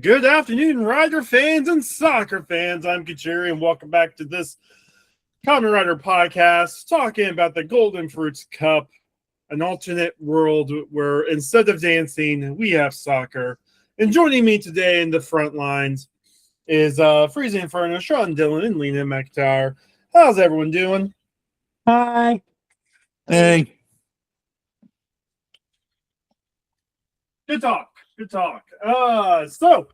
Good afternoon, Rider fans and soccer fans. I'm Kachiri, and welcome back to this Kamen Rider podcast, talking about the Golden Fruits Cup, an alternate world where instead of dancing, we have soccer. And joining me today in the front lines is Freezing Inferno, Sean Dillon, and Lena McIntyre. How's everyone doing? Hi. Hey. Good talk. So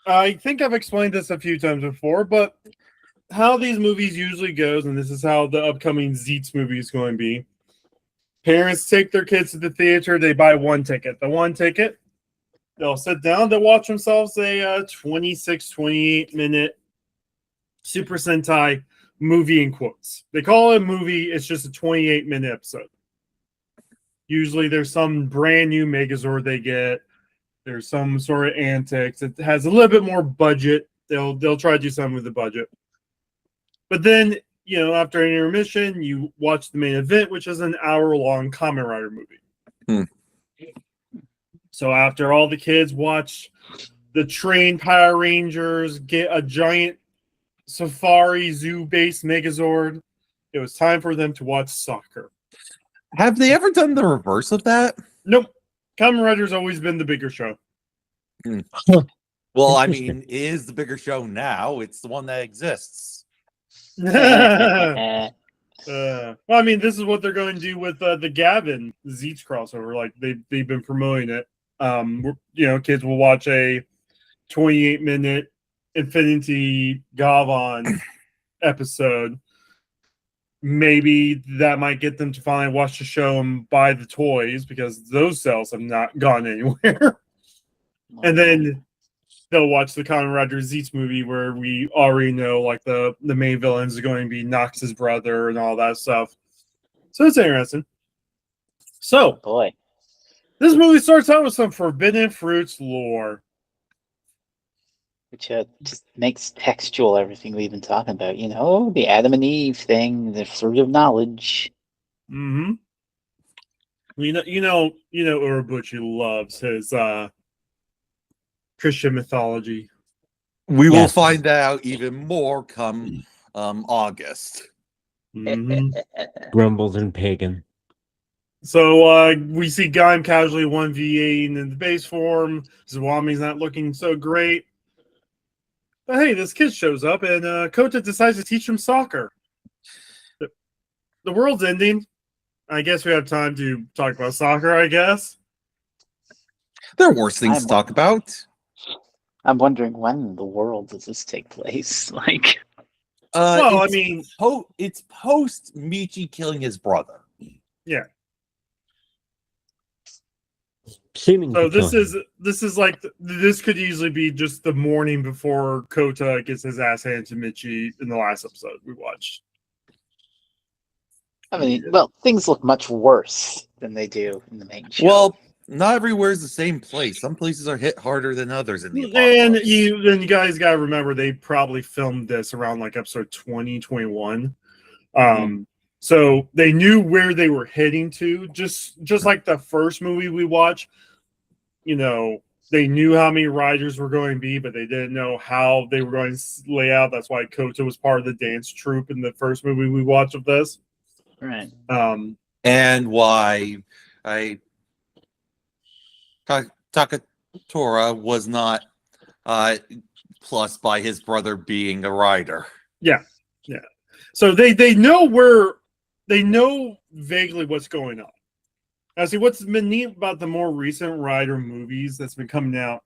I think I've explained this a few times before, but how these movies usually goes, and this is how the upcoming Zeets movie is going to be. Parents take their kids to the theater, they buy one ticket. The one ticket, they'll sit down, they'll watch themselves a 26, 28-minute Super Sentai movie in quotes. They call it a movie, it's just a 28-minute episode. Usually there's some brand new Megazord they get. There's some sort of antics. It has a little bit more budget. They'll try to do something with the budget. But then, after an intermission, you watch the main event, which is an hour-long Kamen Rider movie. So after all the kids watch the trained Power Rangers get a giant safari zoo-based Megazord, it was time for them to watch soccer. Have they ever done the reverse of that? Nope. Kamen Rider's always been the bigger show. Well, I mean, it is the bigger show now. It's the one that exists. Well, I mean, this is what they're going to do with the Gavin Zeets crossover. Like they've been promoting it. Kids will watch a 28-minute Infinity Gavin episode. Maybe that might get them to finally watch the show and buy the toys because those sales have not gone anywhere. And then they'll watch the Kamen Rider Zeets movie where we already know like the main villain is going to be Nox's brother and all that stuff. So it's interesting. So, Boy, this movie starts out with some Forbidden Fruits lore. which just makes textual everything we've been talking about. The Adam and Eve thing, the fruit of knowledge. Mm-hmm. Urobuchi loves his Christian mythology. We will find out even more come August. Mm-hmm. Grumbles and pagan. So we see Gaim casually 1v8 in the base form. Zawami's not looking so great. But hey, this kid shows up and Kota decides to teach him soccer. The world's ending. I guess we have time to talk about soccer, I guess. There are worse things to talk about. I'm wondering when in the world does this take place? It's post Michi killing his brother. Yeah. Seeming So this could easily be just the morning before Kota gets his ass handed to Michi in the last episode we watched. Things look much worse than they do in the main show. Well, not everywhere is the same place. Some places are hit harder than others in the And apocalypse. you guys gotta remember they probably filmed this around like episode 2021. So they knew where they were heading to, just like the first movie we watched. They knew how many riders were going to be, but they didn't know how they were going to lay out. That's why Kota was part of the dance troupe in the first movie we watched of this. Right. And why Takatora was not plus by his brother being a rider. Yeah. So they know vaguely what's going on. Now, see, what's been neat about the more recent Rider movies that's been coming out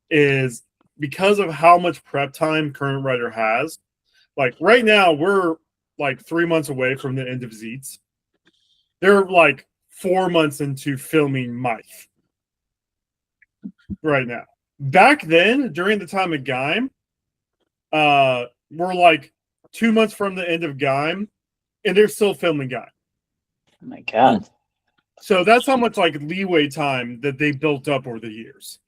is because of how much prep time current Rider has. Like right now, we're like 3 months away from the end of Zeets. They're like 4 months into filming Myth right now. Back then, during the time of Gaim, we're like 2 months from the end of Gaim, and they're still filming Gaim. Oh my God. So that's how much like leeway time that they built up over the years.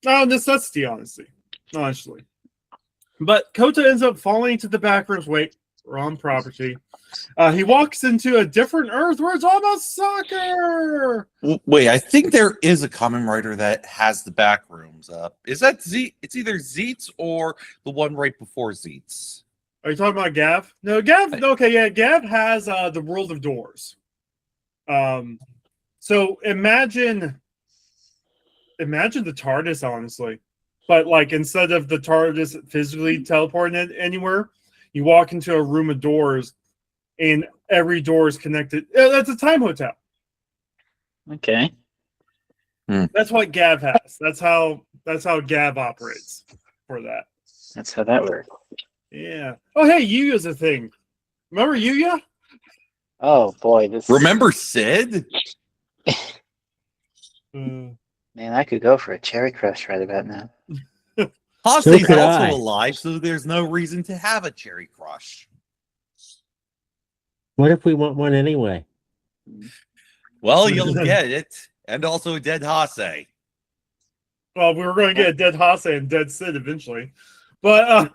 Necessity, honestly. But Kota ends up falling into the backrooms. Wait, Wrong property. He walks into a different Earth where it's all about soccer. Wait, I think there is a Kamen Rider that has the back rooms up. Is that Z? It's either Zeets or the one right before Zeets. Are you talking about Gav? No, Gav. Okay, yeah, Gav has the World of Doors. So imagine the TARDIS, honestly, but like instead of the TARDIS physically teleporting it anywhere, you walk into a room of doors, and every door is connected. That's a time hotel. Okay. That's what Gav has. That's how Gav operates for that. That's how that works. Yeah. Oh, hey, Yuya's a thing. Remember Yuya? Oh boy, this. Remember Sid? Man, I could go for a cherry crush right about now. Hase's could also I. alive, so there's no reason to have a cherry crush. What if we want one anyway? Well, you'll get it. And also dead Hase. Well, we were going to get a dead Hase and dead Sid eventually, but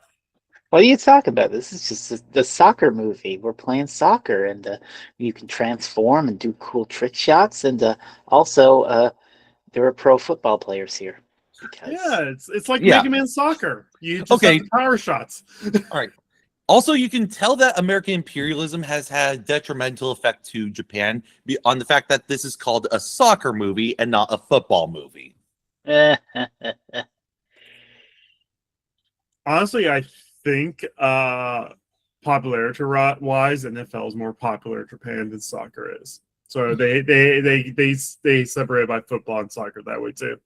What are you talking about? This is just the soccer movie. We're playing soccer, and you can transform and do cool trick shots, and also there are pro football players here. Because... yeah, it's like Yeah. Mega Man Soccer. You just Okay. have the power shots. All right. Also, you can tell that American imperialism has had detrimental effect to Japan on the fact that this is called a soccer movie and not a football movie. Honestly, I think popularity wise, NFL is more popular in Japan than soccer is. So they separate by football and soccer that way too.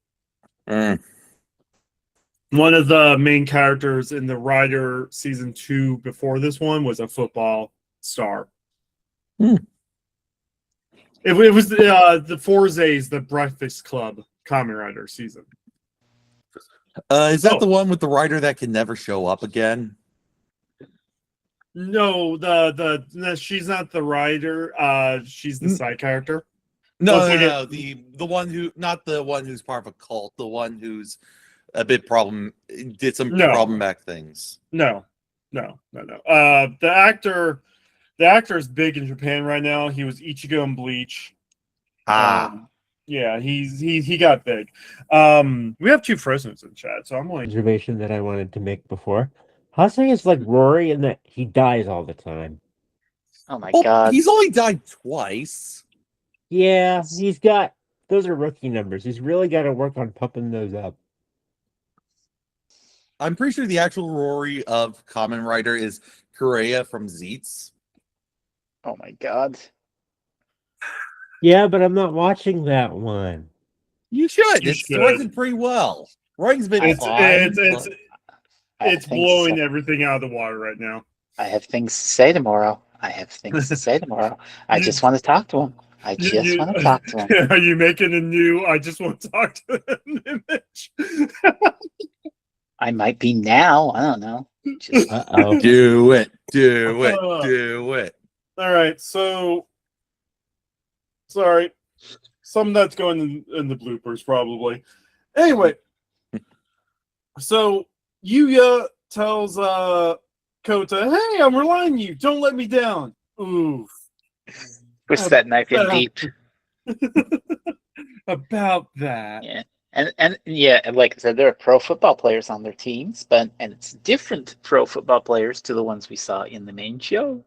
One of the main characters in the Rider season 2 before this one was a football star. It was the Forza's the Breakfast Club Kamen Rider season. Is that the one with the writer that can never show up again? No, she's not the writer. She's the side character. No, Well, no, the one who, not the one who's part of a cult, the one who's a bit did some problematic things. No. The actor is big in Japan right now. He was Ichigo in Bleach. Yeah, he got big. We have 2 Fresnos in chat, so I'm like Observation that I wanted to make before. Hase is like Rory in that he dies all the time. Oh my Well, god. he's only died twice. Yeah, those are rookie numbers. He's really got to work on pumping those up. I'm pretty sure the actual Rory of Kamen Rider is Kureya from Zeets. Oh my god. Yeah, but I'm not watching that one. You should. You It's should. working pretty well. Writing's been fine. It's blowing everything out of the water right now. I have things to say tomorrow. I just want to talk to him. I just want to talk to him. Are you making a new I just want to talk to him image? I might be now. I don't know. Just... Uh-oh. Do it. Do it. All right, so sorry. Some that's going in the bloopers probably. Anyway, so Yuya tells Kota, "Hey, I'm relying on you. Don't let me down." Ooh. Push that knife in deep. About that. Yeah. And like I said, there are pro football players on their teams, and it's different pro football players to the ones we saw in the main show.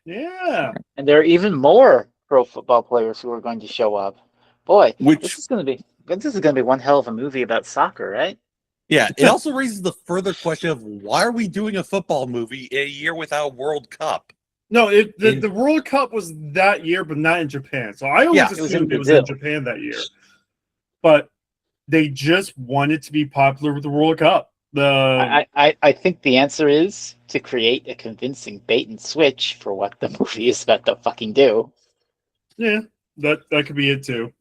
Yeah. And there are even more pro football players who are going to show up. Boy, this is going to be one hell of a movie about soccer, right? Yeah, it also raises the further question of why are we doing a football movie a year without World Cup? No, the World Cup was that year, but not in Japan. So I always assumed it was in Japan that year. But they just wanted to be popular with the World Cup. I think the answer is to create a convincing bait and switch for what the movie is about to fucking do. Yeah, that could be it too.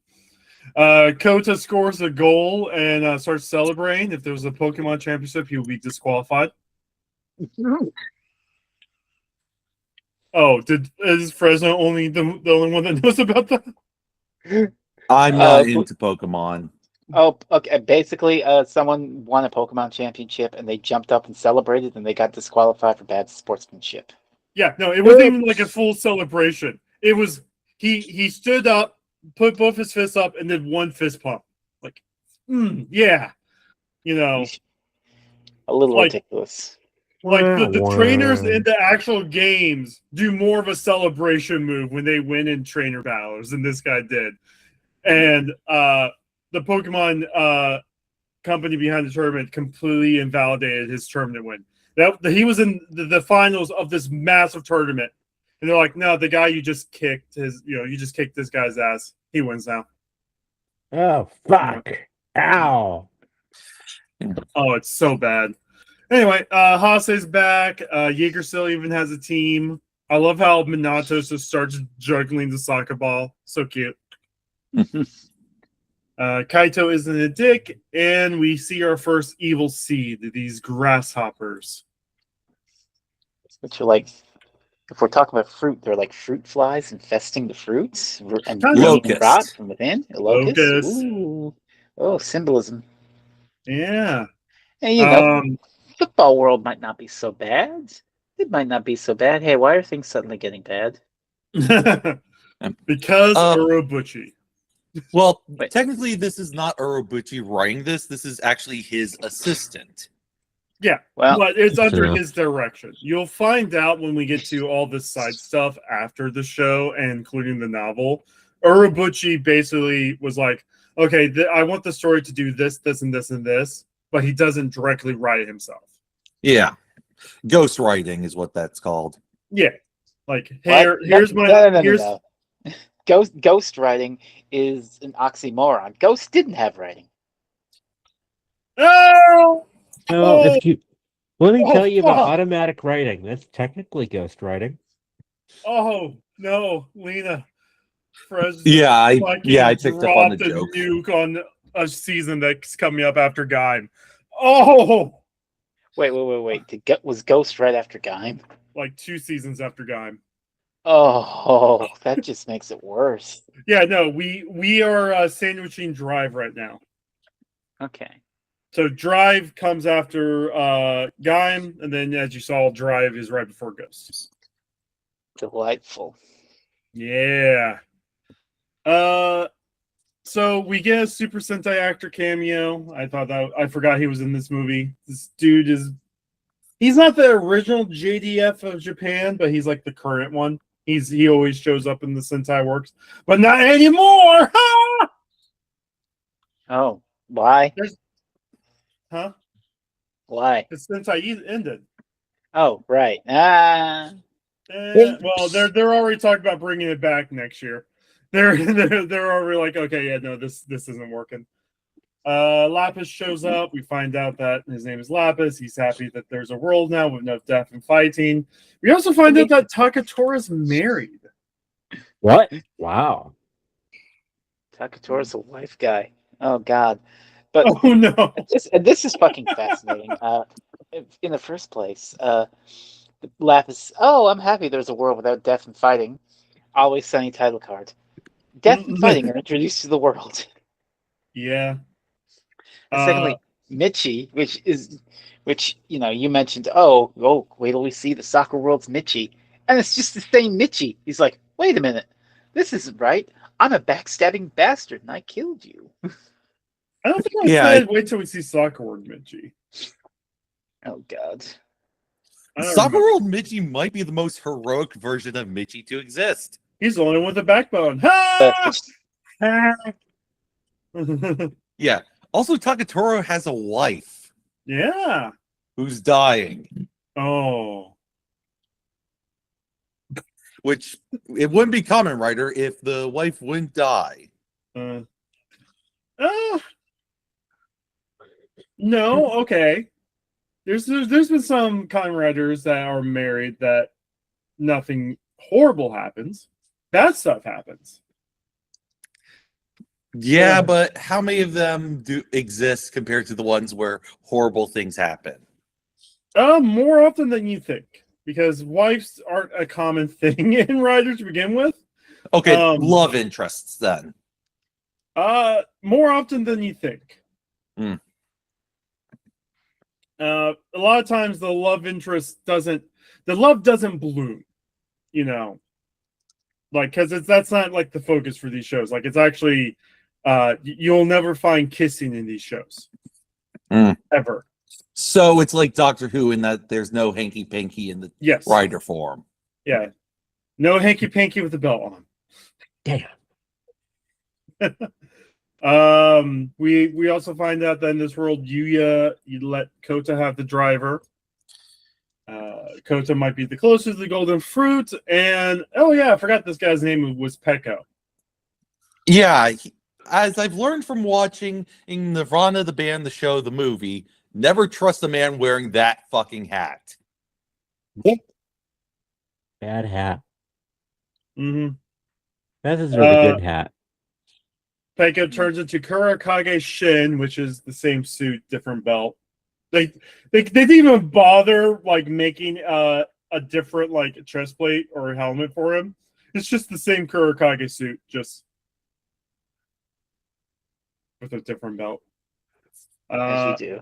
Kota scores a goal and starts celebrating. If there was a Pokemon Championship, he would be disqualified. Oh, is Fresno only the only one that knows about that? I'm not into Pokemon. Oh, okay. Basically, someone won a Pokemon Championship, and they jumped up and celebrated, and they got disqualified for bad sportsmanship. Yeah, no, it wasn't even like a full celebration. It was he stood up, put both his fists up, and did one fist pump. Like, yeah, you know, A little like ridiculous. the trainers in the actual games do more of a celebration move when they win in trainer battles than this guy did. And the Pokemon company behind the tournament completely invalidated his tournament win. That he was in the finals of this massive tournament, and they're like, "No, the guy you just kicked you just kicked this guy's ass. He wins now." Oh fuck! Ow! Oh, it's so bad. Anyway, Hase's back. Jaeger still even has a team. I love how Minato just starts juggling the soccer ball. So cute. Kaito isn't a dick, and we see our first evil seed, these grasshoppers. Which are like, if we're talking about fruit, they're like fruit flies infesting the fruits and Kind of. breeding rot Locust. from within. A locust. Locust. Ooh. Oh, symbolism. Yeah. And football world might not be so bad. It might not be so bad. Hey, why are things suddenly getting bad? Because Urobuchi. Well, Wait. technically, this is not Urobuchi writing this. This is actually his assistant. Yeah, Well, but it's under True. his direction. You'll find out when we get to all this side stuff after the show, and including the novel. Urobuchi basically was like, okay, I want the story to do this, this, and this, and this, but he doesn't directly write it himself. Yeah. Ghost writing is what that's called. Yeah. Like, what? here's my... No. Ghost writing is an oxymoron. Ghost didn't have writing. Oh! No, let me tell you about fuck. automatic writing. That's technically ghost writing. Oh, no, Lena. Frez Yeah, I picked up on the dropped a joke. nuke on a season that's coming up after Gaim. Oh! Wait. Was Ghost right after Gaim? Like 2 seasons after Gaim. Oh, that just makes it worse. Yeah, no, we are sandwiching Drive right now. Okay. So Drive comes after Gaim, and then as you saw, Drive is right before Ghost. Delightful. Yeah. So we get a Super Sentai actor cameo. I forgot he was in this movie. This dude he's not the original JDF of Japan, but he's like the current one. He always shows up in the Sentai works, but not anymore. Oh, why? Huh? Why? The Sentai ended. Oh, right. Well, they're already talking about bringing it back next year. They're already like, okay, yeah, no, this isn't working. Lapis shows up. We find out that his name is Lapis. He's happy that there's a world now with no death and fighting. We also find out that Takatora's married. What? Wow. Takatora's a wife guy. Oh God. But Oh no. this is fucking fascinating. In the first place, Lapis. Oh, I'm happy there's a world without death and fighting. Always Sunny title card. Death and fighting are introduced to the world. Yeah. And secondly, Michi, which you mentioned. Oh, wait till we see the soccer world's Michi, and it's just the same Michi. He's like, wait a minute, this isn't right. I'm a backstabbing bastard, and I killed you. I don't think I said wait till we see Soccer World Michi. Oh God. Soccer World Michi might be the most heroic version of Michi to exist. He's the only one with a backbone. Ha! Yeah. Also, Takatora has a wife. Yeah. Who's dying. Oh. Which, it wouldn't be Kamen Rider if the wife wouldn't die. No, okay. There's been some Kamen Riders that are married that nothing horrible happens. Bad stuff happens. Yeah, but how many of them do exist compared to the ones where horrible things happen? More often than you think, because wives aren't a common thing in Riders to begin with. Okay, love interests then. More often than you think. Hmm. A lot of times the love interest doesn't the love doesn't bloom, you know, like because that's not like the focus for these shows. Like it's actually you'll never find kissing in these shows ever. So it's like Doctor Who in that there's no hanky panky in the Yes. rider form. Yeah. No hanky panky with the belt on. Damn. We also find out that in this world, you let Kota have the driver. Kota might be the closest to the golden fruit, and oh yeah, I forgot this guy's name was Peko. Yeah, as I've learned from watching in Nirvana, the band, the show, the movie, never trust a man wearing that fucking hat. Bad hat. Mm-hmm. That is a really good hat. Peko turns into Kurakage Shin, which is the same suit, different belt. They didn't even bother like making a different like chest plate or helmet for him. It's just the same Kurakage suit, just with a different belt. As you do.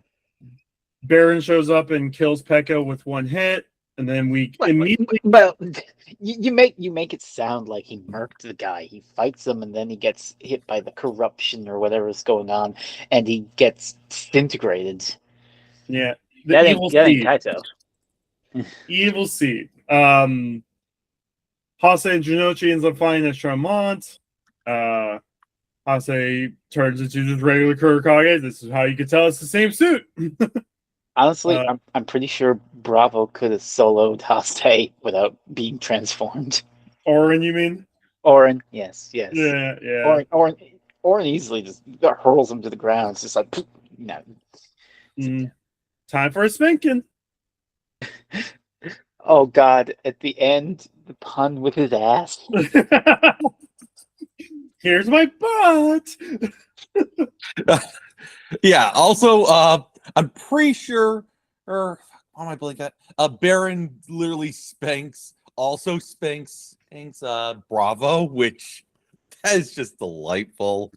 Baron shows up and kills Peko with one hit, and then we immediately. Well, you make it sound like he murked the guy. He fights him, and then he gets hit by the corruption or whatever is going on, and he gets disintegrated. Yeah, That ain't Kaito. Evil seed. Hase and Junichi ends up fighting at Charmant. Hase turns into just regular Kurakage. This is how you can tell it's the same suit. Honestly, I'm pretty sure Bravo could have soloed Hase without being transformed. Orin, you mean? Orin, yes. Yeah. Orin easily just hurls him to the ground. It's just like, no. Time for a spanking. Oh God! At the end, the pun with his ass. Here's my butt. Yeah. Also, I'm pretty sure, or what am I blanking at? Baron literally spanks Bravo, which that is just delightful.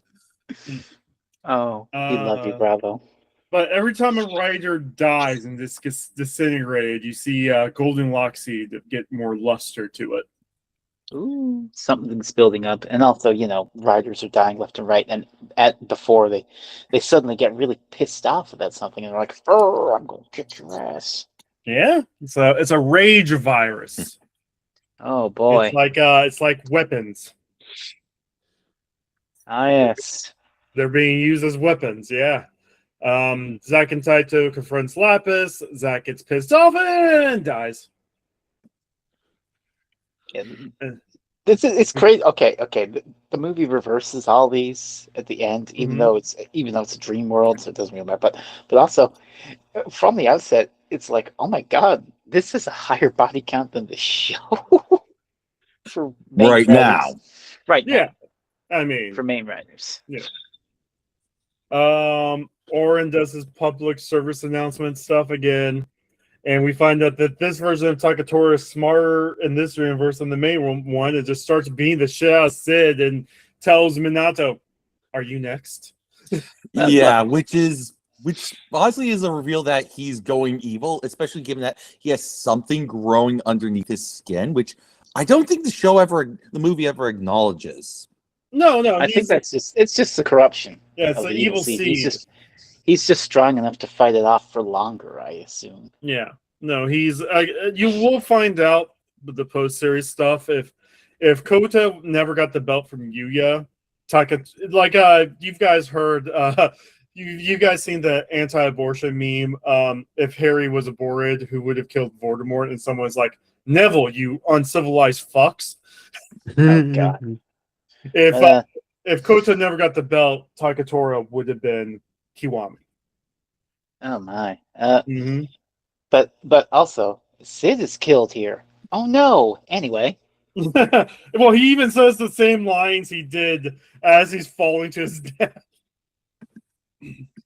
Oh, he loved you, Bravo. But every time a rider dies and this gets disintegrated, you see Golden Lockseed get more luster to it. Ooh, something's building up, and also, riders are dying left and right, and before they suddenly get really pissed off about something, and they're like, "Oh, I'm going to kick your ass." Yeah, it's a rage virus. Oh boy, it's like weapons. Ah yes, they're being used as weapons. Yeah. Zack and Taito confronts Lapis. Zack gets pissed off and dies. It's crazy. Okay. The movie reverses all these at the end, even though it's a dream world, so it doesn't really matter. But also, from the outset, it's like, oh my God, this is a higher body count than the show for main right writers. now. Right. Yeah. Now, I mean, for main writers. Yeah. Orin does his public service announcement stuff again, and we find out that this version of Takatora is smarter in this universe than the main one. It just starts beating the shit out of Sid and tells Minato, "Are you next?" Yeah, which honestly is a reveal that he's going evil, especially given that he has something growing underneath his skin, which I don't think the movie ever acknowledges. No, I think it's just the corruption. Yeah, it's the evil seed. He's just strong enough to fight it off for longer, I assume. Yeah, no, he's. You will find out with the post-series stuff if Kota never got the belt from Yuya, you've guys heard. You guys seen the anti-abortion meme? If Harry was aborted, who would have killed Voldemort? And someone's like, Neville, you uncivilized fucks. Oh God. If Kota never got the belt, Takatora would have been Kiwami. Oh my. Mm-hmm. But also, Sid is killed here. Oh no. Anyway. Well, he even says the same lines he did as he's falling to his death.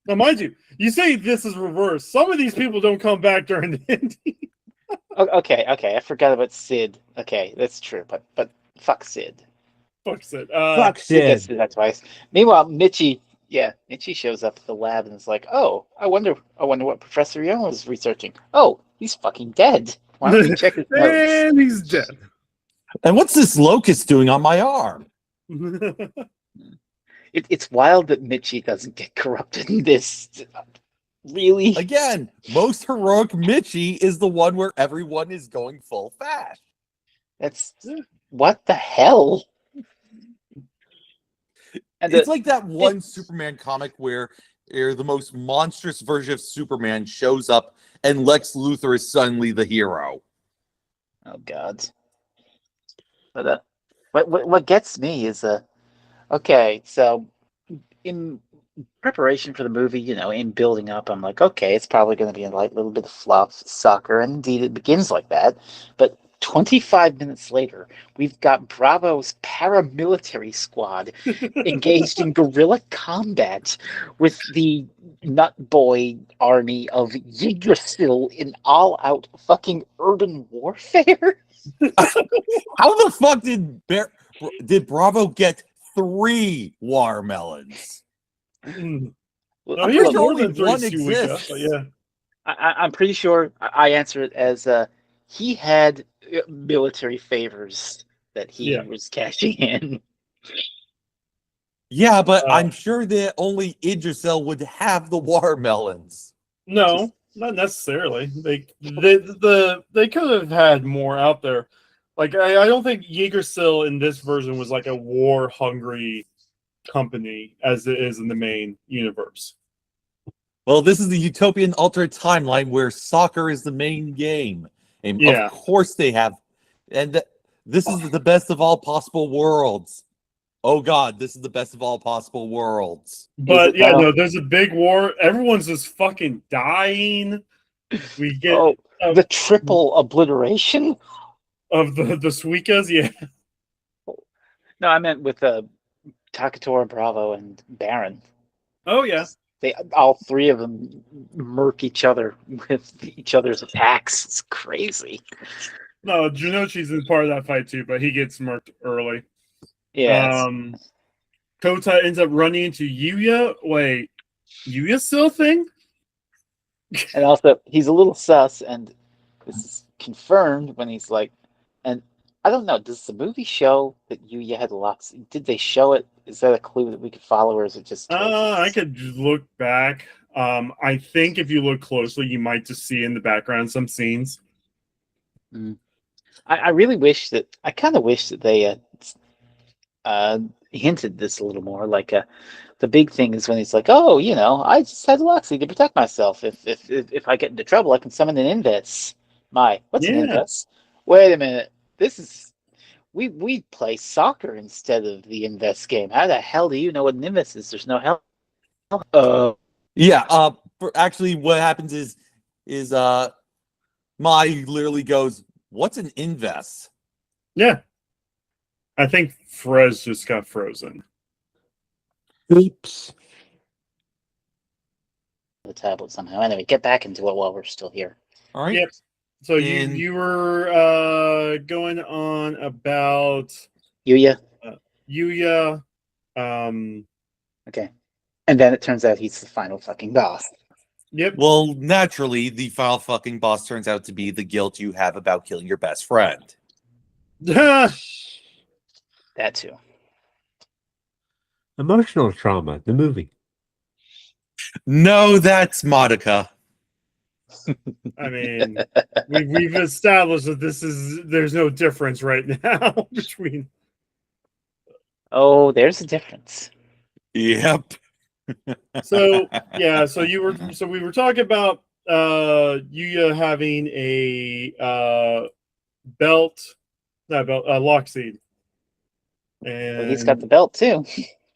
Now, mind you say this is reversed. Some of these people don't come back during the indie. Okay. I forgot about Sid. Okay, that's true. But fuck Sid. Fuck Sid. Fuck Sid. Gets to that twice. Meanwhile, Michi shows up at the lab and is like, "Oh, I wonder what Professor Young was researching. Oh, he's fucking dead." Why don't we check his notes? And he's dead. And what's this locust doing on my arm? It's wild that Mitchie doesn't get corrupted in this. Really? Again, most heroic Mitchie is the one where everyone is going full fast. That's what the hell? And It's like that one Superman comic where the most monstrous version of Superman shows up and Lex Luthor is suddenly the hero. oh god. But what gets me is okay, so in preparation for the movie, in building up, I'm like, okay, it's probably going to be a light little bit of fluff, soccer, and indeed it begins like that. But 25 minutes later, we've got Bravo's paramilitary squad engaged in guerrilla combat with the nut boy army of Yggdrasil in all-out fucking urban warfare. How the fuck did Bravo get 3 watermelons? Well, No, I'm he pretty has sure more only than 3 one Suika, exists. but yeah. I'm pretty sure I answer it as he had military favors that he Yeah. was cashing in. Yeah, but Uh, I'm sure that only Idrisel would have the watermelons. No, not necessarily. They could have had more out there. Like I don't think Yggdrasil in this version was like a war hungry company as it is in the main universe. Well, this is the utopian alternate timeline where soccer is the main game. And Yeah. of course they have. And this is the best of all possible worlds. Oh God, this is the best of all possible worlds. But it yeah, now? no, there's a big war. Everyone's just fucking dying. We get The triple obliteration? of the Suikas, yeah. No, I meant with Takatora, Bravo, and Baron. Oh yeah. They all three of them murk each other with each other's attacks. It's crazy. No, Junichi's in part of that fight too, but he gets murked early. Yeah. Kota ends up running into Yuya. Wait, Yuya still thing? And also, he's a little sus, and this is confirmed when he's like, and I don't know, does the movie show that Yuya had locks? Did they show it? Is that a clue that we could follow, or is it just... I could look back. I think if you look closely, you might just see in the background some scenes. I really wish that... I kind of wish that they hinted this a little more. Like, the big thing is when he's like, oh, I just had Luxie to protect myself. If I get into trouble, I can summon an Invis. What's an Invis? Wait a minute. This is... We play soccer instead of the Invis game. How the hell do you know what an Invis is? There's no hell. Yeah, actually what happens is Mai literally goes, "What's an invest?" Yeah. I think Frez just got frozen. Oops. The tablet somehow. Anyway, get back into it while we're still here. All right. Yep. So And- you were going on about Yuya. Yuya. Okay. And then it turns out he's the final fucking boss. Yep. Well, naturally, the final fucking boss turns out to be the guilt you have about killing your best friend. That too. Emotional trauma, the movie. No, that's Monica. I mean, we've established that there's no difference right now between. Oh, there's a difference. Yep. So yeah, so we were talking about Yuya having a Lockseed. And Well, he's got the belt too.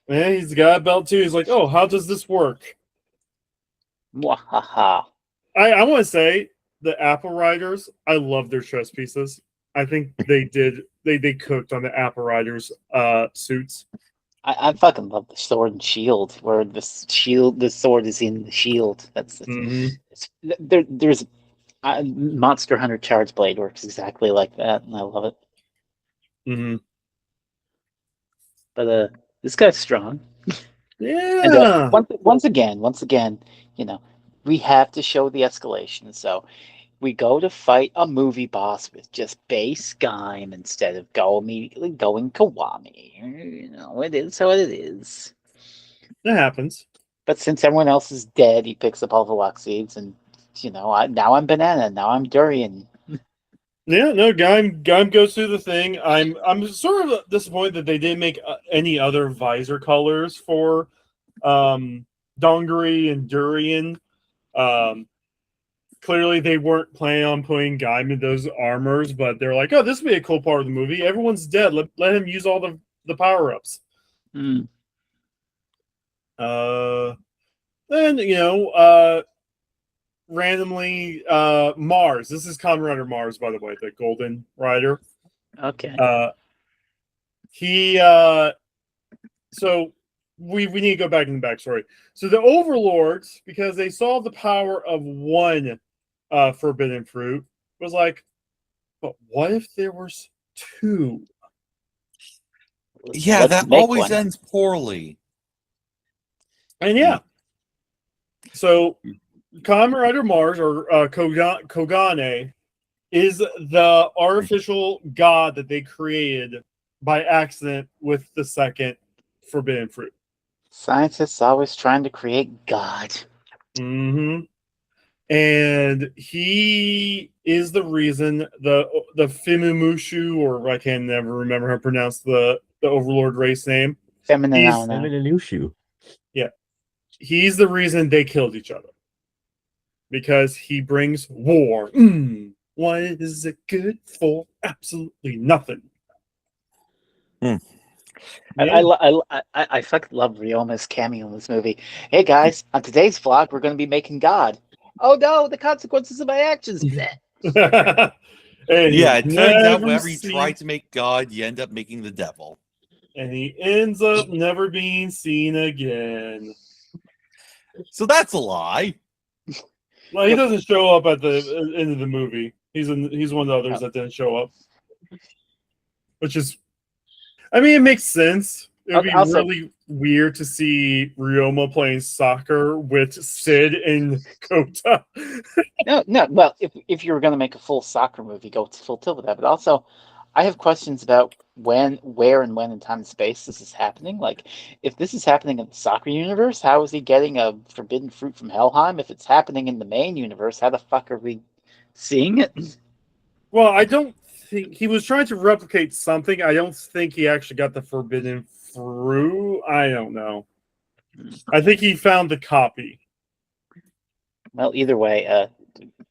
yeah, he's got a belt too. He's like, oh, how does this work? Mwahaha. I want to say the Apple Riders, I love their chest pieces. I think they cooked on the Apple Riders suits. I fucking love the sword and shield, where the sword is in the shield. That's there's Monster Hunter Charge Blade works exactly like that, and I love it. Mm-hmm. But this guy's strong. Yeah. And once again, we have to show the escalation. So we go to fight a movie boss with just base Gaim instead of immediately going Kiwami. You know, it is how it is. That happens. But since everyone else is dead, he picks up all the luck seeds, and now I'm banana, now I'm durian. Yeah, no, Gaim goes through the thing. I'm sort of disappointed that they didn't make any other visor colors for Dongari and Durian. Clearly, they weren't planning on putting Gaim in those armors, but they're like, "Oh, this would be a cool part of the movie. Everyone's dead. Let him use all the power ups." Mm. Then randomly Mars. This is Kamen Rider Mars, by the way, the Golden Rider. Okay. He so we need to go back in the backstory. So the Overlords, because they saw the power of one forbidden fruit, was like, but what if there was two? Yeah, Let's that make always one. ends poorly. And yeah. So Kamen Rider Mars, or Kogane, is the artificial god that they created by accident with the second forbidden fruit. Scientists always trying to create God. Mm-hmm. And he is the reason the Fimumushu, or I can never remember how to pronounce the Overlord race name. Feminine He's- now. Feminine Ushu. He's the reason they killed each other. Because he brings war. What is it good for? Absolutely nothing. Hmm. I fucking love Ryoma's cameo in this movie. Hey guys, on today's vlog, we're going to be making God. Oh no, the consequences of my actions. Bleh. And Yeah, he's it turns out never whenever you seen- try to make God, you end up making the devil. and he ends up never being seen again. So that's a lie. Well, he doesn't show up at the end of the movie. He's one of the others that didn't show up. Which is, I mean, it makes sense. It would be Also- really weird to see Ryoma playing soccer with Sid and Kota. No. Well, if you were going to make a full soccer movie, go full tilt with that. But also, I have questions about where and when in time and space this is happening. Like, if this is happening in the soccer universe, how is he getting a forbidden fruit from Helheim? If it's happening in the main universe, how the fuck are we seeing it? Well, I don't think he was trying to replicate something. I don't think he actually got the forbidden fruit. I don't know. I think he found the copy. Well, either way,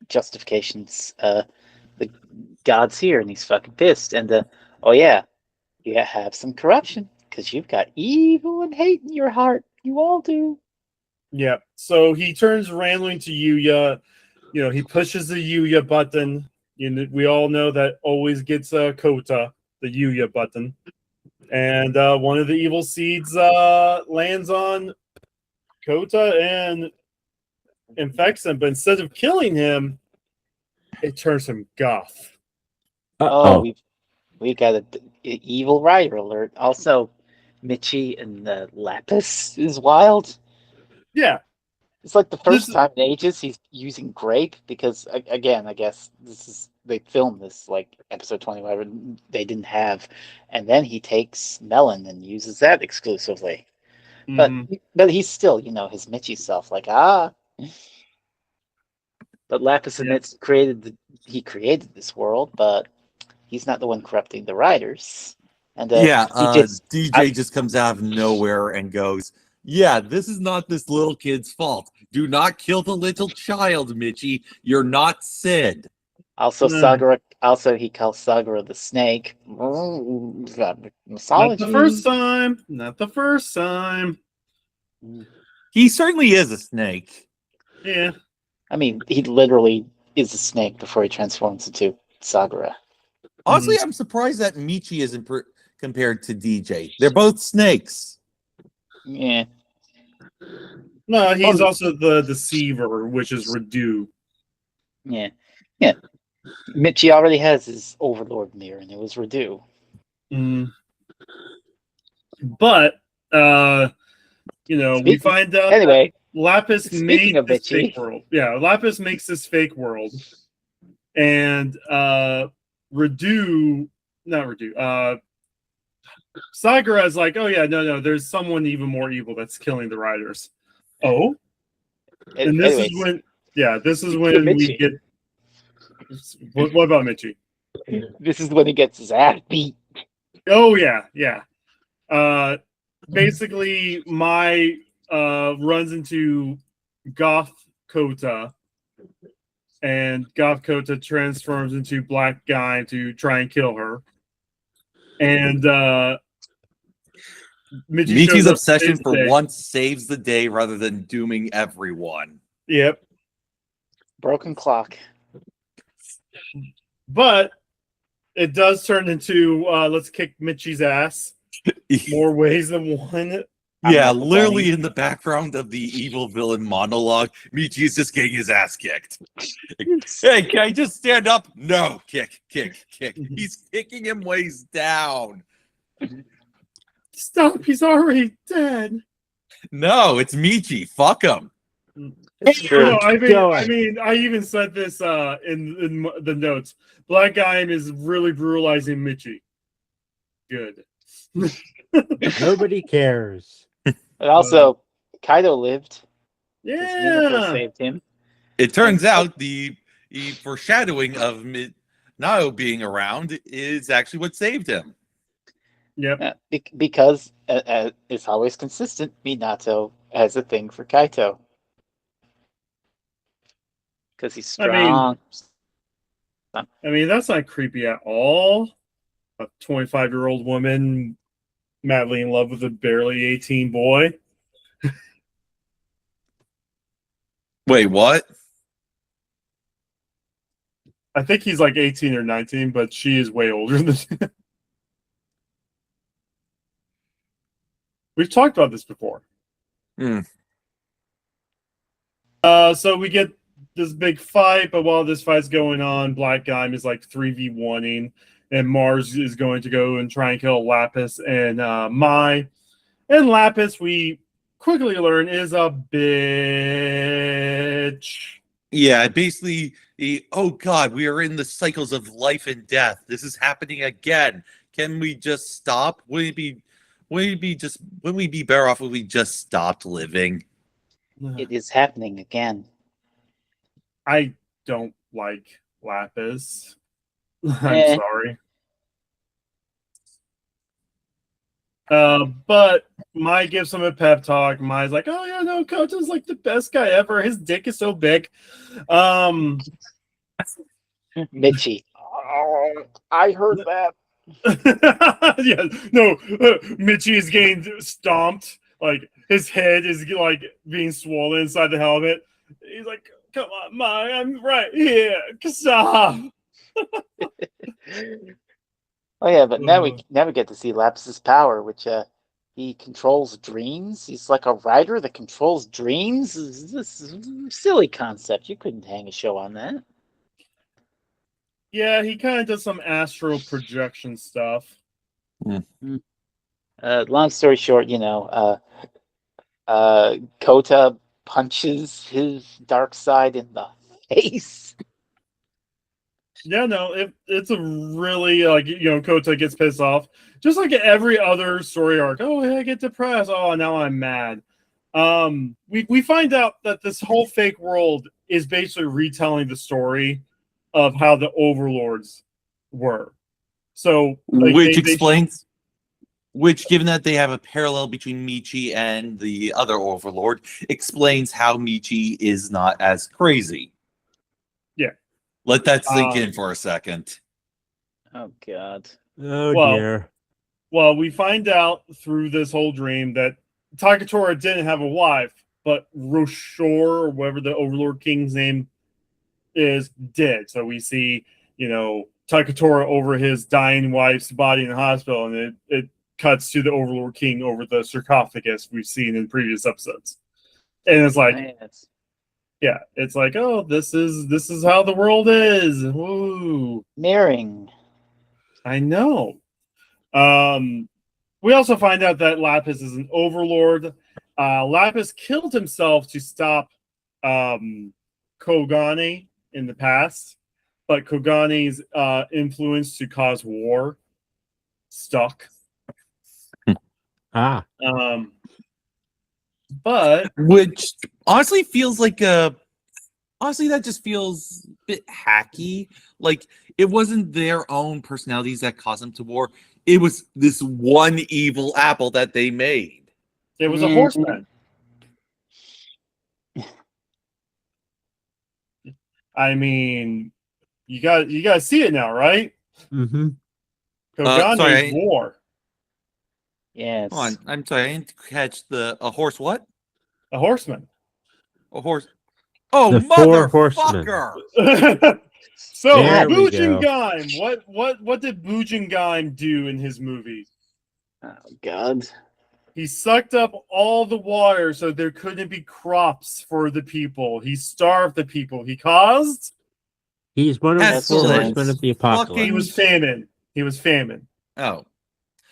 justifications. The God's here and he's fucking pissed. And oh yeah, you have some corruption because you've got evil and hate in your heart. You all do. Yeah. So he turns randomly to Yuya. He pushes the Yuya button. We all know that always gets Kota, the Yuya button. And one of the evil seeds lands on Kota and infects him. But instead of killing him, it turns him goth. Oh, we've got an evil rider alert. Also, Michi and the Lapis is wild. Yeah. It's like the first This- time in ages he's using grape because, again, I guess they filmed this like episode 20, whatever they didn't have, and then he takes melon and uses that exclusively. Mhm. But he's still, his Michi self, like But Lapis admits he created this world, but he's not the one corrupting the riders. And DJ just comes out of nowhere and goes, "Yeah, this is not this little kid's fault. Do not kill the little child, Michi. You're not Sid." Also, No. Sagura. Also, he calls Sagura the snake. Not Mythology. the first time. Not the first time. He certainly is a snake. Yeah. I mean, he literally is a snake before he transforms into Sagura. Honestly, I'm surprised that Michi isn't compared to DJ. They're both snakes. Yeah. No, he's also the deceiver, which is Redu. Yeah. Michi already has his Overlord mirror, and it was Redu. But we find out Anyway, that Lapis speaking made of this Michi. fake world. Yeah, Lapis makes this fake world. and Sagara's like, oh yeah, no, there's someone even more evil that's killing the riders. Oh, and this Anyways, is when, this is to when we Mitchie. get. What about Mitchie? This is when he gets his ass beat. Oh yeah. Basically, Mai runs into Goth Kota, and Goth Kota transforms into Black Gaim to try and kill her. And Mitchie shows Michi's up, obsession saves the for day. once saves the day rather than dooming everyone. Yep. Broken clock. But it does turn into let's kick Mitchie's ass more ways than one. Yeah, not literally complaining. in the background of the evil villain monologue, Michi is just getting his ass kicked. Hey, can I just stand up? No, kick. He's kicking him ways down. Stop! He's already dead. No, it's Michi. Fuck him. It's true. No, I Going. mean, I even said this in the notes. Black Gaim is really brutalizing Michi. Good. Nobody cares. But also, Kaido lived. Because Minato Yeah. saved him. It turns out the foreshadowing of Nao being around is actually what saved him. Yep. Because it's always consistent. Minato has a thing for Kaito. Because he's strong. I mean, that's not creepy at all. A 25-year-old woman madly in love with a barely 18 boy. Wait, what? I think he's like 18 or 19, but she is way older than him. We've talked about this before. Hmm. So we get this big fight, but while this fight's going on, Black Gaim is like 3v1ing, and Mars is going to go and try and kill Lapis and Mai. And Lapis, we quickly learn, is a bitch. Yeah, basically, oh god, we are in the cycles of life and death. This is happening again. Can we just stop? Wouldn't we be better off if we just stopped living? It is happening again. I don't like Lapis. I'm sorry. But Mai gives him a pep talk. Mai's like, oh yeah, no, Kota's like the best guy ever. His dick is so big. Michi. Oh, I heard that. Yeah, no, Michi is getting stomped. Like his head is like being swollen inside the helmet. He's like, come on, Mai, I'm right here. Stop. Oh yeah, but now we get to see Lapis's power, which he controls dreams. He's like a writer that controls dreams. This is a silly concept. You couldn't hang a show on that. Yeah, he kind of does some astral projection stuff. Long story short, Kota punches his dark side in the face. Yeah, no, it's a really Kota gets pissed off, just like every other story arc. Oh, yeah, I get depressed. Oh, now I'm mad. We find out that this whole fake world is basically retelling the story of how the overlords were. So, Which explains, given that they have a parallel between Michi and the other overlord, explains how Michi is not as crazy. Yeah. Let that sink in for a second. Oh God. Oh dear. Well, we find out through this whole dream that Takatora didn't have a wife, but Roshor, or whatever the Overlord King's name is, did. So we see, Takatora over his dying wife's body in the hospital, and it cuts to the Overlord King over the sarcophagus we've seen in previous episodes. And it's like, yeah, it's like, oh, this is how the world is. Woo. Mirroring. I know. We also find out that Lapis is an overlord. Lapis killed himself to stop Kogane in the past. but Kogane's influence to cause war stuck. Ah, But Which honestly feels like honestly that just feels a bit hacky. Like it wasn't their own personalities that caused them to war. It was this one evil apple that they made. it was a horseman. I mean, you got to see it now, right? mm-hmm. Kogane's Sorry, war. Yes. hold on. I'm sorry, I didn't catch a horse. What? A horseman. A horse? Oh, The Four Horsemen. motherfucker! So There we go. Gaim, what did Gaim do in his movie? Oh God. He sucked up all the water so there couldn't be crops for the people. He starved the people. He caused. He's one of the Four Pestilence. Horsemen of the Apocalypse. He was famine. He was famine. Oh.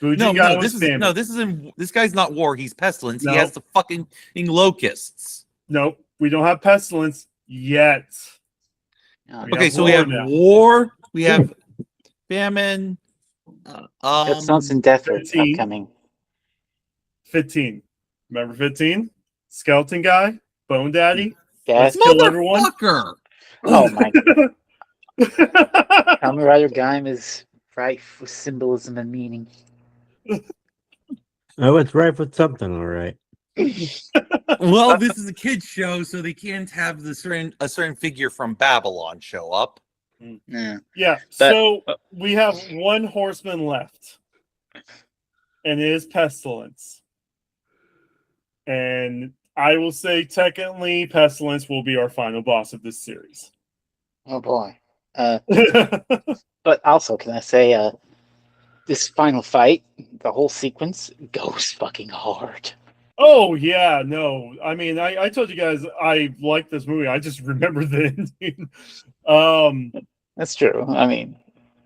Gaim was famine. This guy's not war, he's pestilence. No. He has the fucking locusts. Nope, we don't have pestilence yet. Oh, We Okay, have so we war have now. war, we have famine. Pestilence and Death are 15. upcoming. 15. Remember 15? Skeleton guy, Bone Daddy. Death. Kill everyone. Motherfucker! Oh my. Kamen Rider Gaim is rife with symbolism and meaning. Oh, it's right with something, all right. Well, this is a kid's show, so they can't have a certain figure from Babylon show up. Yeah. Yeah, so we have one horseman left, and it is Pestilence. And I will say, technically, Pestilence will be our final boss of this series. Oh boy. But also, can I say, this final fight, the whole sequence goes fucking hard. Oh, yeah, no. I mean, I told you guys I like this movie. I just remember the ending. That's true. I mean,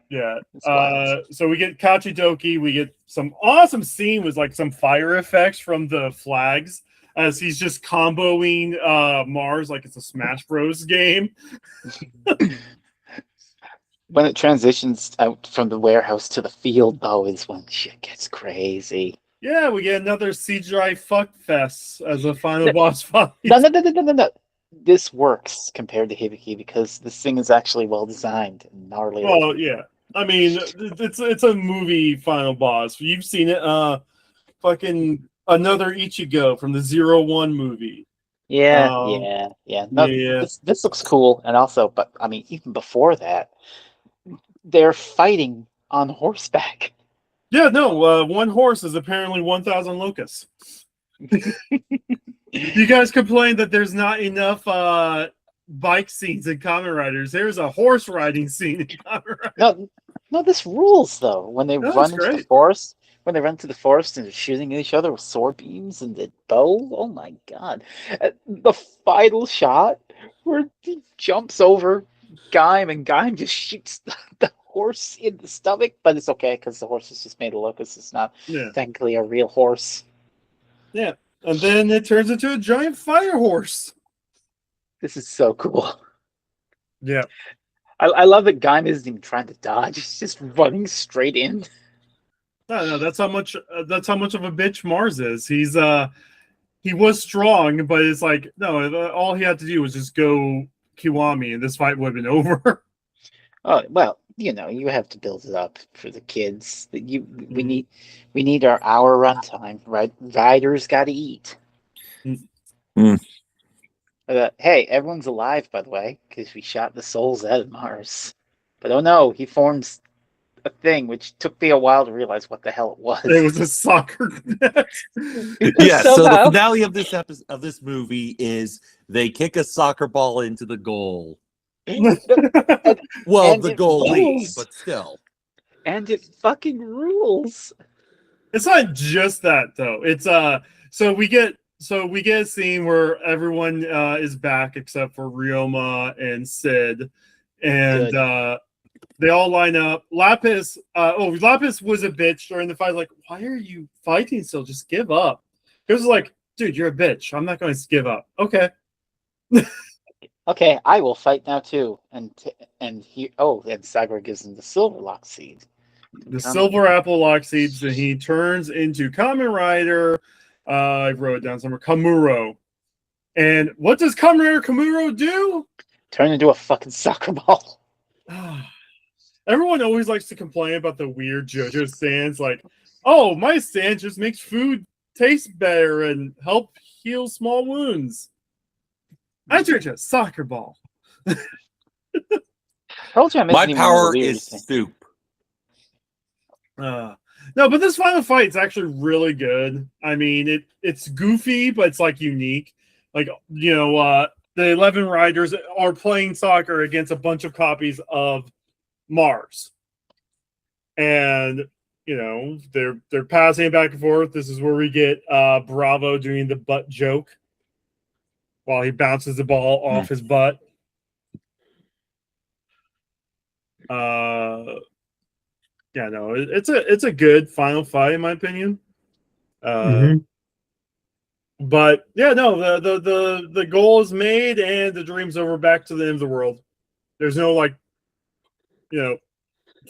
Yeah. it's wild. So we get Kachidoki. We get some awesome scene with like some fire effects from the flags as he's just comboing Mars like it's a Smash Bros. Game. When it transitions out from the warehouse to the field, though, is when shit gets crazy. Yeah, we get another CGI fuck fest as a final boss fight. No. This works compared to Hibiki because this thing is actually well designed and gnarly. Well, yeah. I mean, it's a movie final boss. You've seen it. Fucking another Ichigo from the 01 movie. Yeah. No, yeah. This looks cool, and also, but I mean, even before that, they're fighting on horseback. Yeah, no. One horse is apparently 1,000 locusts. You guys complain that there's not enough bike scenes in Kamen Riders. There's a horse riding scene in Kamen Riders. No, this rules though. When they run into the forest, and they're shooting at each other with sword beams and the bow. Oh my god! The final shot where he jumps over Gaim and Gaim just shoots the horse in the stomach, but it's okay because the horse is just made of locusts. It's not technically a real horse. Yeah, and then it turns into a giant fire horse. This is so cool. Yeah. I love that Gaim isn't even trying to dodge; he's just running straight in. No, that's how much of a bitch Mars is. He was strong, but it's like no, all he had to do was just go Kiwami, and this fight would have been over. Oh well, you have to build it up for the kids. We need our hour runtime, right? Riders got to eat. Mm. Hey, everyone's alive, by the way, because we shot the souls out of Mars. But oh no, he forms a thing which took me a while to realize what the hell it was. It was a soccer net. Yeah, so the Somehow. finale of this movie is they kick a soccer ball into the goal. Well, And the it goalie, rules. but still. And it fucking rules. It's not just that though. It's so we get a scene where everyone is back except for Ryoma and Sid, and they all line up. Lapis was a bitch during the fight. Like, why are you fighting still? Just give up. It was like, dude, you're a bitch. I'm not going to give up. Okay. Okay, I will fight now too. And Sakura gives him the silver lock seed. The Kamen. silver apple lock seeds, and he turns into Kamen Rider. I wrote it down somewhere. Kamuro. And what does Kamen Rider Kamuro do? Turn into a fucking soccer ball. Everyone always likes to complain about the weird JoJo stands, like, oh, my stand just makes food taste better and help heal small wounds. I turn into a soccer ball. Told you I missed My even power the weird is thing. soup. No, but this final fight is actually really good. I mean, it's goofy, but it's like unique. Like, the 11 riders are playing soccer against a bunch of copies of Mars, and they're passing it back and forth. This is where we get Bravo doing the butt joke while he bounces the ball off his butt. Yeah, no, it's a good final fight in my opinion. But yeah, no, the goal is made and the dream's over. Back to the end of the world. There's no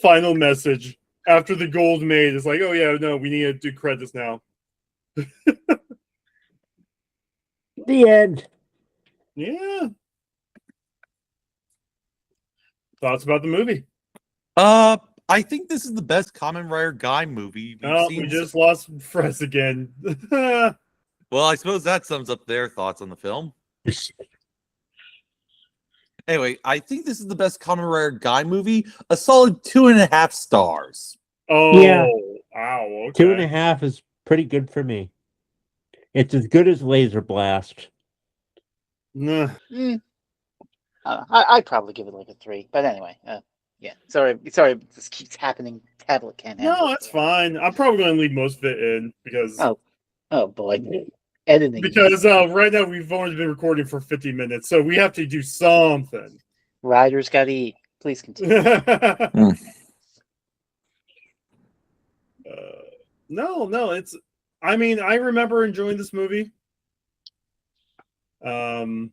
final message after the goal's made. It's like, oh yeah, no, we need to do credits now. The end. Yeah. Thoughts about the movie? I think this is the best Kamen Rider Gaim movie we've seen. We just lost Fres again. Well, I suppose that sums up their thoughts on the film. Anyway, I think this is the best Kamen Rider Gaim movie. A solid 2.5 stars. Oh, Yeah. Wow. Okay. 2.5 is pretty good for me. It's as good as Laser Blast. Nah. I'd probably give it like a 3. But anyway, yeah. Sorry, this keeps happening. Tablet can't handle No, it. that's fine. I'm probably going to leave most of it in because Oh boy, editing. because right now we've only been recording for 50 minutes, so we have to do something. Riders gotta eat. Please continue. No, it's. I mean, I remember enjoying this movie. And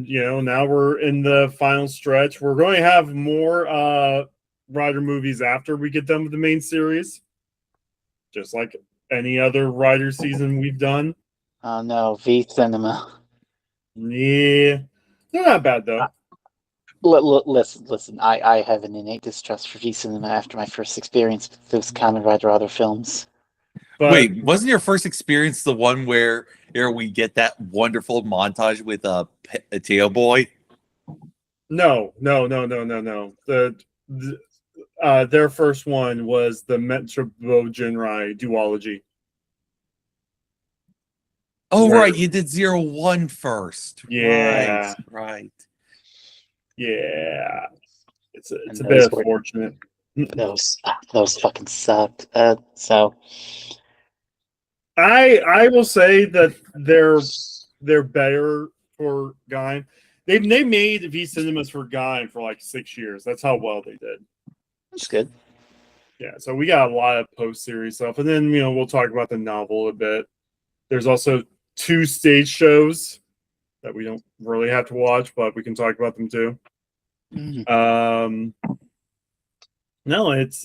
now we're in the final stretch. We're going to have more Rider movies after we get done with the main series, just like any other Rider season we've done. Oh no, V Cinema. Yeah, they're not bad though. Listen. I have an innate distrust for V Cinema after my first experience with those Kamen Rider other films. But wait, wasn't your first experience the one where we get that wonderful montage with Teo Boy? No. Their first one was the Metro Jinrai duology. Oh, Where- right. You did 01 first. Yeah. Right. Yeah. It's a And bit those were- unfortunate. Those fucking sucked. So I will say that they're better for Gaim. They made V Cinemas for Gaim for like 6 years. That's how well they did. that's good. Yeah, so we got a lot of post-series stuff, and then we'll talk about the novel a bit. There's also 2 stage shows that we don't really have to watch, but we can talk about them too. No, it's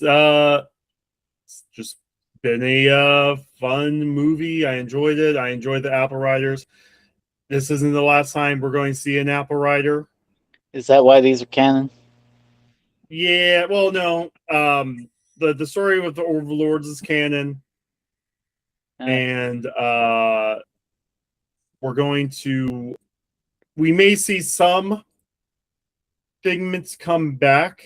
just been a fun movie. I enjoyed it. I enjoyed the Apple Riders. This isn't the last time we're going to see an Apple Rider. Is that why these are canon? Yeah, well, no. The story with the Overlords is canon, and we may see some figments come back.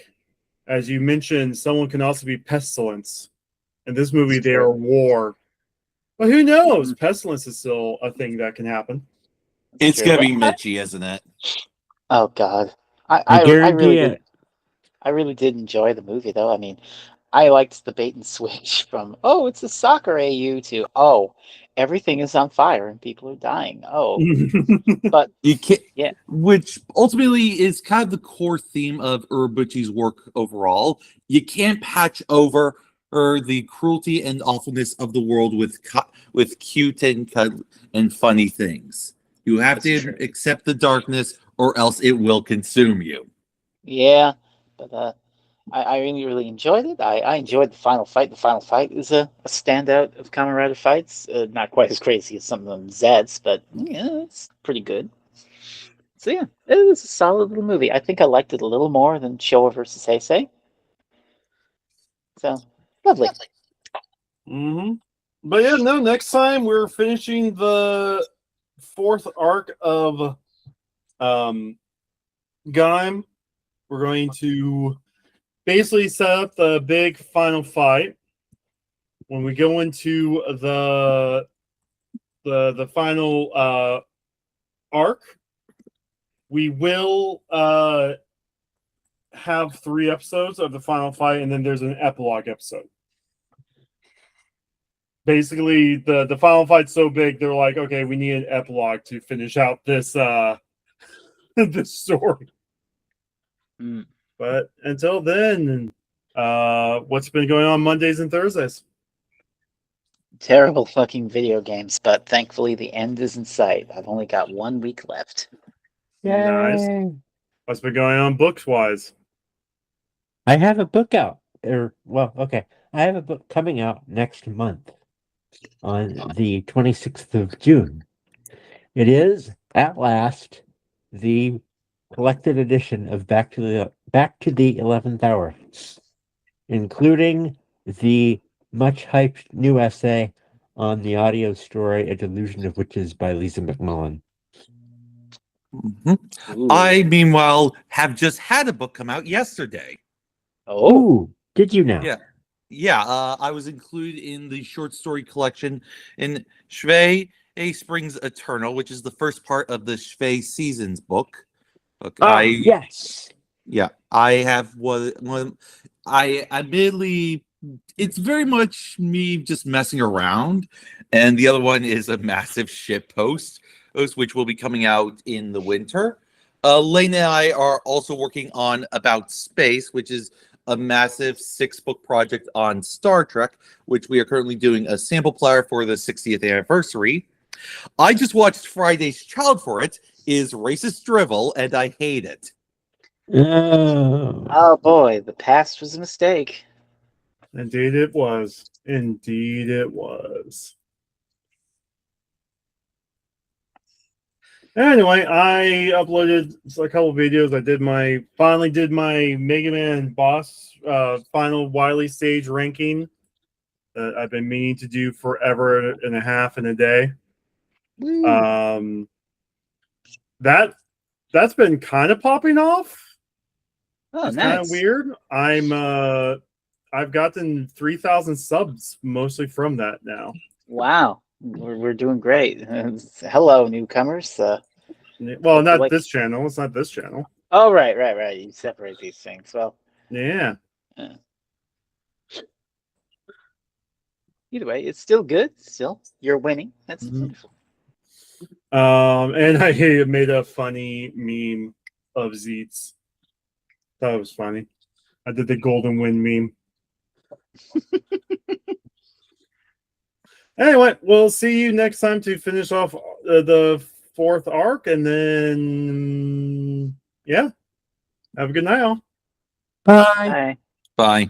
As you mentioned, someone can also be Pestilence. In this movie, they are war. But who knows? Pestilence is still a thing that can happen. It's True. going to be Mitchie, isn't it? Oh God, I I guarantee really it. did. I really did enjoy the movie, though. I mean, I liked the bait and switch from it's a soccer AU to everything is on fire and people are dying. But You can't, Yeah. Which ultimately is kind of the core theme of Urobuchi's work overall. You can't patch over the cruelty and awfulness of the world with cute and funny things. You have That's to true. accept the darkness, or else it will consume you. Yeah, but I really, really enjoyed it. I enjoyed the final fight. The final fight is a standout of Kamen Rider fights. Not quite as crazy as some of them Zeds, but yeah, it's pretty good. So yeah, it was a solid little movie. I think I liked it a little more than Showa versus Heisei. So lovely. Mm-hmm. But yeah, no. Next time we're finishing the fourth arc of Gaim. We're going to basically set up the big final fight. When we go into the final arc, we will have 3 episodes of the final fight, and then there's an epilogue episode. Basically, the final fight's so big, they're like, okay, we need an epilogue to finish out this this story. Mm. But until then, what's been going on Mondays and Thursdays? Terrible fucking video games, but thankfully the end is in sight. I've only got 1 week left. Nice. Yay. What's been going on books wise? I have a book out. I have a book coming out next month on the 26th of June. It is, at last, the collected edition of Back to the 11th Hour, including the much hyped new essay on the audio story A Delusion of Witches by Lisa McMullen. Mhm. Ooh. I, meanwhile, have just had a book come out yesterday. Oh, Ooh, did you now? Yeah. Yeah, I was included in the short story collection in Shvei A Springs Eternal, which is the first part of the Shvei Seasons book. Look, Yes. yeah, I have one. I admittedly, it's very much me just messing around, and the other one is a massive shit post, which will be coming out in the winter. Lane and I are also working on About Space, which is a massive 6-book project on Star Trek, which we are currently doing a sample platter for the 60th anniversary. I just watched Friday's Child for it, is racist drivel, and I hate it. Oh. oh boy, the past was a mistake. Indeed it was. Indeed it was. Anyway, I uploaded a couple videos. I finally did my Mega Man boss final Wily stage ranking that I've been meaning to do forever and a half in a day. Woo. That's been kind of popping off. Oh, It's kind of nice. weird. I've gotten 3,000 subs mostly from that now. Wow, we're doing great. Hello, newcomers. Well, not like- this channel. It's not this channel. Oh, right. You separate these things. Well, Yeah. either way, it's still good. Still, you're winning. That's Mhm. wonderful. And I made a funny meme of Zeets. That was funny. I did the golden win meme. Anyway, we'll see you next time to finish off the 4th arc, and then yeah, have a good night, all. Bye. Bye. Bye.